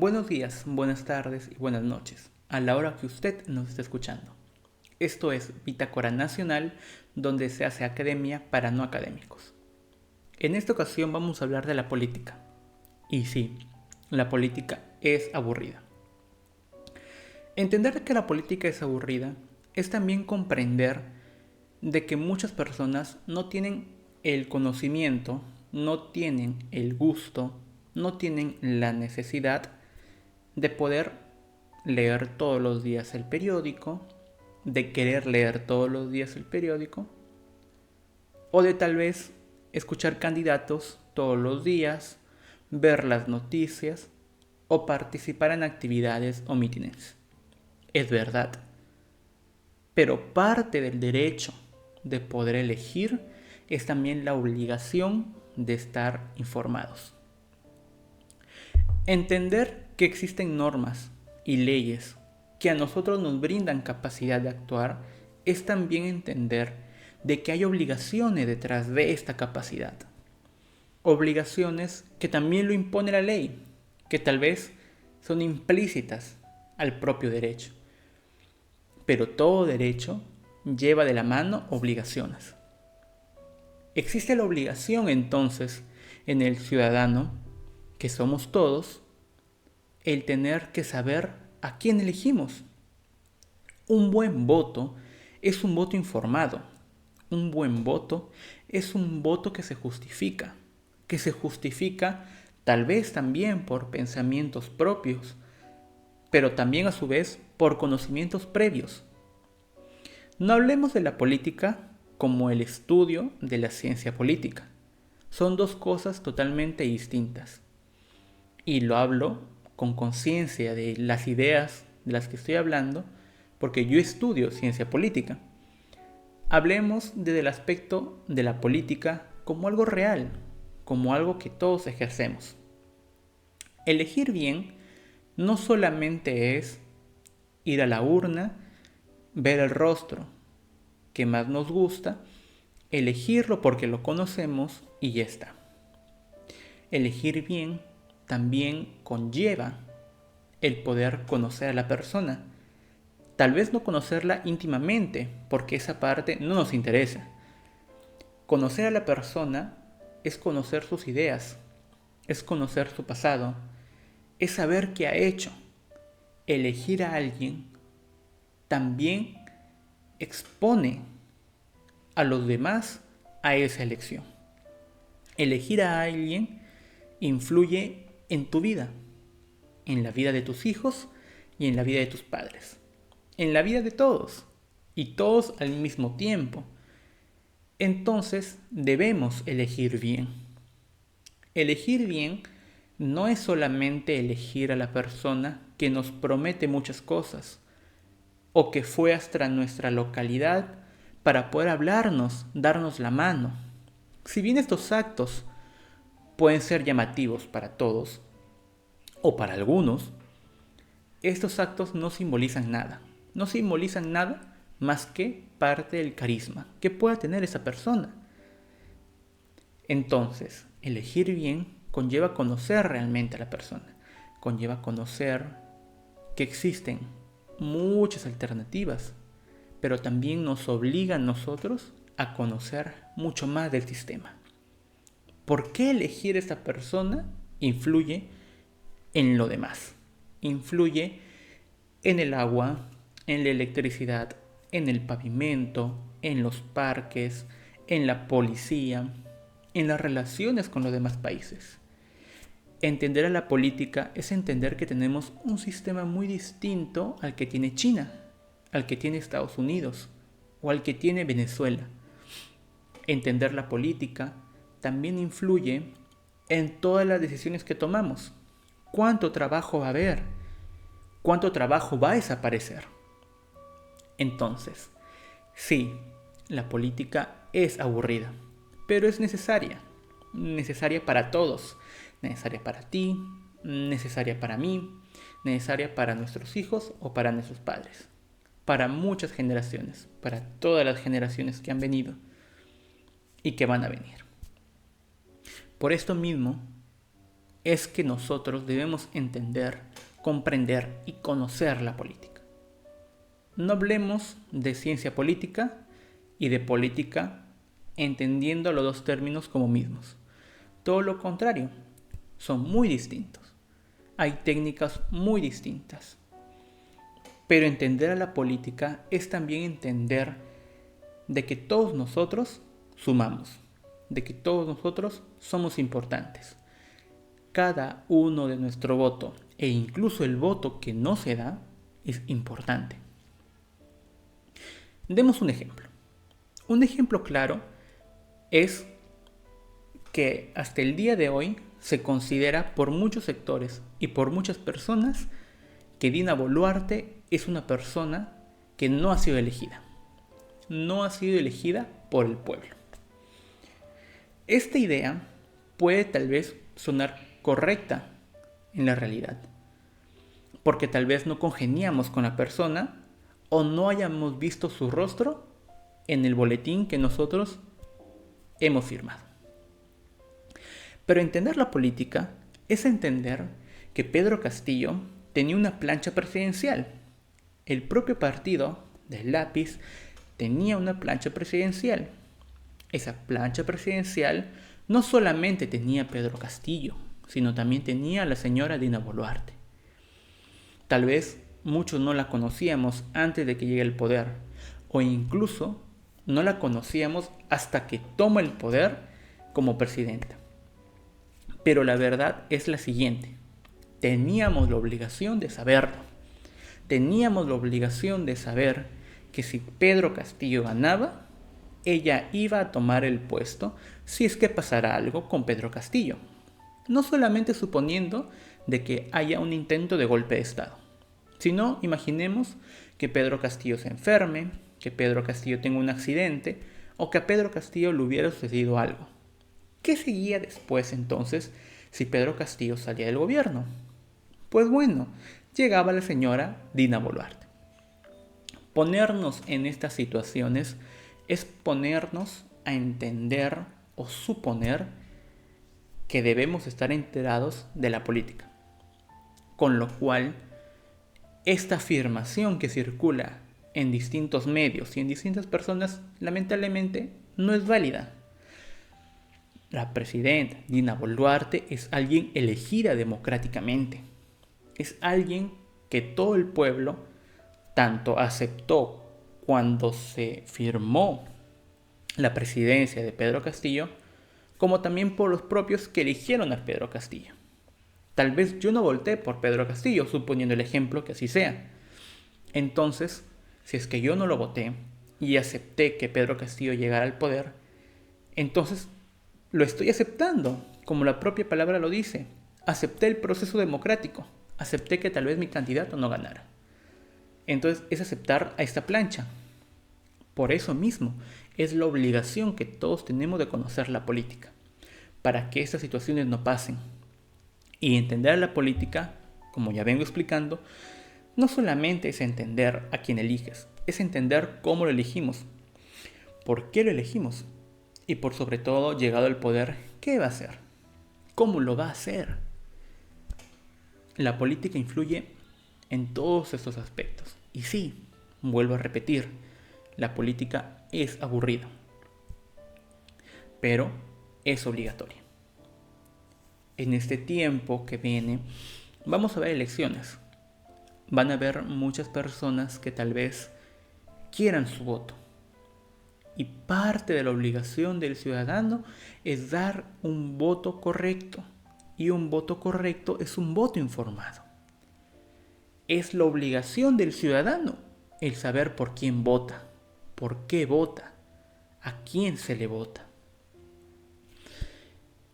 Buenos días, buenas tardes y buenas noches, a la hora que usted nos esté escuchando. Esto es Bitácora Nacional, donde se hace academia para no académicos. En esta ocasión vamos a hablar de la política. Y sí, la política es aburrida. Entender que la política es aburrida es también comprender de que muchas personas no tienen el conocimiento, no tienen el gusto, no tienen la necesidad de poder leer todos los días el periódico, de querer leer todos los días el periódico, o de tal vez escuchar candidatos todos los días, ver las noticias o participar en actividades o mítines. Es verdad, pero parte del derecho de poder elegir es también la obligación de estar informados. Entender que existen normas y leyes que a nosotros nos brindan capacidad de actuar es también entender de que hay obligaciones detrás de esta capacidad. Obligaciones que también lo impone la ley, que tal vez son implícitas al propio derecho. Pero todo derecho lleva de la mano obligaciones. Existe la obligación entonces en el ciudadano, que somos todos, el tener que saber a quién elegimos. Un buen voto es un voto informado. Un buen voto es un voto que se justifica tal vez también por pensamientos propios, pero también a su vez por conocimientos previos. No hablemos de la política como el estudio de la ciencia política. Son dos cosas totalmente distintas. Y lo hablo con conciencia de las ideas de las que estoy hablando, porque yo estudio ciencia política. Hablemos desde el aspecto de la política como algo real, como algo que todos ejercemos. Elegir bien no solamente es ir a la urna, ver el rostro que más nos gusta, elegirlo porque lo conocemos y ya está. Elegir bien también conlleva el poder conocer a la persona. Tal vez no conocerla íntimamente, porque esa parte no nos interesa. Conocer a la persona es conocer sus ideas, es conocer su pasado, es saber qué ha hecho. Elegir a alguien también expone a los demás a esa elección. Elegir a alguien influye en tu vida, en la vida de tus hijos y en la vida de tus padres, en la vida de todos y todos al mismo tiempo. Entonces debemos elegir bien. Elegir bien no es solamente elegir a la persona que nos promete muchas cosas o que fue hasta nuestra localidad para poder hablarnos, darnos la mano. Si bien estos actos pueden ser llamativos para todos o para algunos, estos actos no simbolizan nada. No simbolizan nada más que parte del carisma que pueda tener esa persona. Entonces, elegir bien conlleva conocer realmente a la persona. Conlleva conocer que existen muchas alternativas, pero también nos obliga a nosotros a conocer mucho más del sistema. ¿Por qué elegir a esta persona? Influye en lo demás. Influye en el agua, en la electricidad, en el pavimento, en los parques, en la policía, en las relaciones con los demás países. Entender a la política es entender que tenemos un sistema muy distinto al que tiene China, al que tiene Estados Unidos o al que tiene Venezuela. Entender la política también influye en todas las decisiones que tomamos. ¿Cuánto trabajo va a haber? ¿Cuánto trabajo va a desaparecer? Entonces, sí, la política es aburrida, pero es necesaria. Necesaria para todos. Necesaria para ti, necesaria para mí, necesaria para nuestros hijos o para nuestros padres. Para muchas generaciones, para todas las generaciones que han venido y que van a venir. Por esto mismo, es que nosotros debemos entender, comprender y conocer la política. No hablemos de ciencia política y de política entendiendo los dos términos como mismos. Todo lo contrario, son muy distintos. Hay técnicas muy distintas. Pero entender a la política es también entender de que todos nosotros sumamos, de que todos nosotros somos importantes. Cada uno de nuestro voto, e incluso el voto que no se da, es importante. Demos un ejemplo. Un ejemplo claro es que hasta el día de hoy se considera por muchos sectores y por muchas personas que Dina Boluarte es una persona que no ha sido elegida. No ha sido elegida por el pueblo. Esta idea puede tal vez sonar correcta en la realidad, porque tal vez no congeniamos con la persona o no hayamos visto su rostro en el boletín que nosotros hemos firmado. Pero entender la política es entender que Pedro Castillo tenía una plancha presidencial. El propio partido del lápiz tenía una plancha presidencial. Esa plancha presidencial no solamente tenía Pedro Castillo, sino también tenía a la señora Dina Boluarte. Tal vez muchos no la conocíamos antes de que llegue al poder, o incluso no la conocíamos hasta que toma el poder como presidenta. Pero la verdad es la siguiente: teníamos la obligación de saberlo. Teníamos la obligación de saber que si Pedro Castillo ganaba, ella iba a tomar el puesto si es que pasara algo con Pedro Castillo. No solamente suponiendo de que haya un intento de golpe de Estado, sino imaginemos que Pedro Castillo se enferme, que Pedro Castillo tenga un accidente o que a Pedro Castillo le hubiera sucedido algo. ¿Qué seguía después entonces si Pedro Castillo salía del gobierno? Pues bueno, llegaba la señora Dina Boluarte. Ponernos en estas situaciones es ponernos a entender o suponer que debemos estar enterados de la política. Con lo cual, esta afirmación que circula en distintos medios y en distintas personas, lamentablemente, no es válida. La presidenta Dina Boluarte es alguien elegida democráticamente. Es alguien que todo el pueblo tanto aceptó cuando se firmó la presidencia de Pedro Castillo, como también por los propios que eligieron a Pedro Castillo. Tal vez yo no voté por Pedro Castillo, suponiendo el ejemplo que así sea. Entonces, si es que yo no lo voté y acepté que Pedro Castillo llegara al poder, entonces lo estoy aceptando, como la propia palabra lo dice. Acepté el proceso democrático, acepté que tal vez mi candidato no ganara. Entonces es aceptar a esta plancha. Por eso mismo es la obligación que todos tenemos de conocer la política, para que estas situaciones no pasen. Y entender la política, como ya vengo explicando, no solamente es entender a quién eliges, es entender cómo lo elegimos, por qué lo elegimos y por sobre todo, llegado al poder, ¿qué va a hacer? ¿Cómo lo va a hacer? La política influye en todos estos aspectos. Y sí, vuelvo a repetir, la política es aburrida, pero es obligatoria. En este tiempo que viene, vamos a ver elecciones. Van a haber muchas personas que tal vez quieran su voto. Y parte de la obligación del ciudadano es dar un voto correcto. Y un voto correcto es un voto informado. Es la obligación del ciudadano el saber por quién vota, por qué vota, a quién se le vota.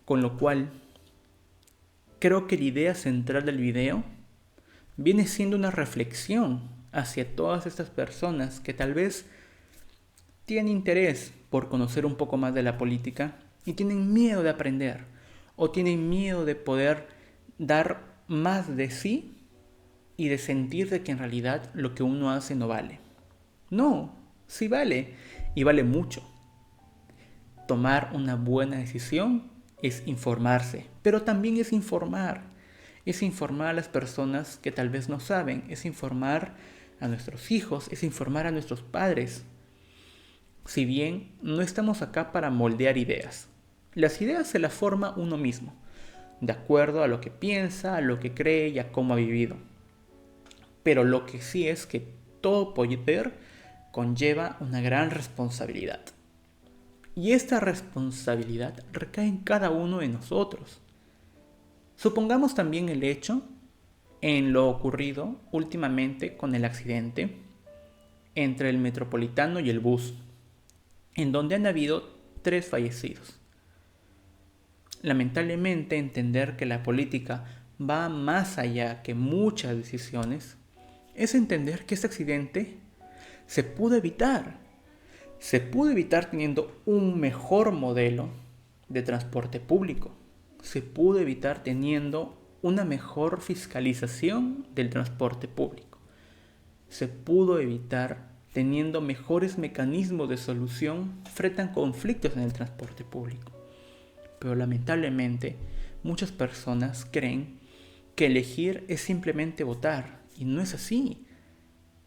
Con lo cual, creo que la idea central del video viene siendo una reflexión hacia todas estas personas que tal vez tienen interés por conocer un poco más de la política y tienen miedo de aprender o tienen miedo de poder dar más de sí y de sentir de que en realidad lo que uno hace no vale. No, sí vale y vale mucho. Tomar una buena decisión es informarse, pero también es informar. Es informar a las personas que tal vez no saben, es informar a nuestros hijos, es informar a nuestros padres. Si bien no estamos acá para moldear ideas, las ideas se las forma uno mismo, de acuerdo a lo que piensa, a lo que cree y a cómo ha vivido. Pero lo que sí es que todo poder conlleva una gran responsabilidad. Y esta responsabilidad recae en cada uno de nosotros. Supongamos también el hecho en lo ocurrido últimamente con el accidente entre el Metropolitano y el bus, en donde han habido 3 fallecidos. Lamentablemente, entender que la política va más allá que muchas decisiones es entender que este accidente se pudo evitar. Se pudo evitar teniendo un mejor modelo de transporte público. Se pudo evitar teniendo una mejor fiscalización del transporte público. Se pudo evitar teniendo mejores mecanismos de solución frente a conflictos en el transporte público. Pero lamentablemente, muchas personas creen que elegir es simplemente votar, y no es así.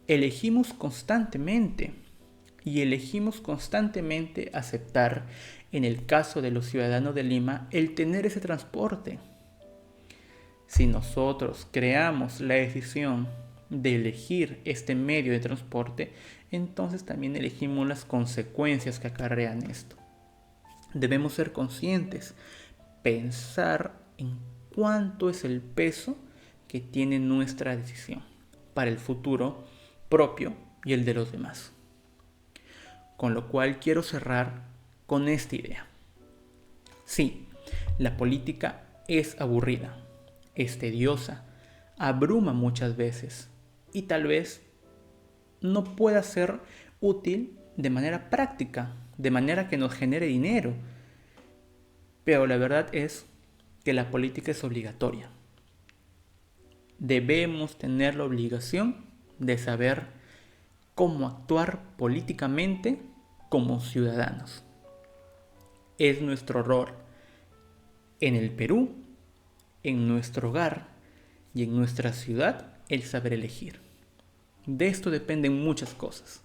Elegimos constantemente. Y elegimos constantemente aceptar, en el caso de los ciudadanos de Lima, el tener ese transporte. Si nosotros creamos la decisión de elegir este medio de transporte, entonces también elegimos las consecuencias que acarrean esto. Debemos ser conscientes, pensar en cuánto es el peso que tiene nuestra decisión para el futuro propio y el de los demás. Con lo cual quiero cerrar con esta idea. Sí, la política es aburrida, es tediosa, abruma muchas veces y tal vez no pueda ser útil de manera práctica, de manera que nos genere dinero. Pero la verdad es que la política es obligatoria. Debemos tener la obligación de saber cómo actuar políticamente como ciudadanos. Es nuestro rol en el Perú, en nuestro hogar y en nuestra ciudad el saber elegir. De esto dependen muchas cosas.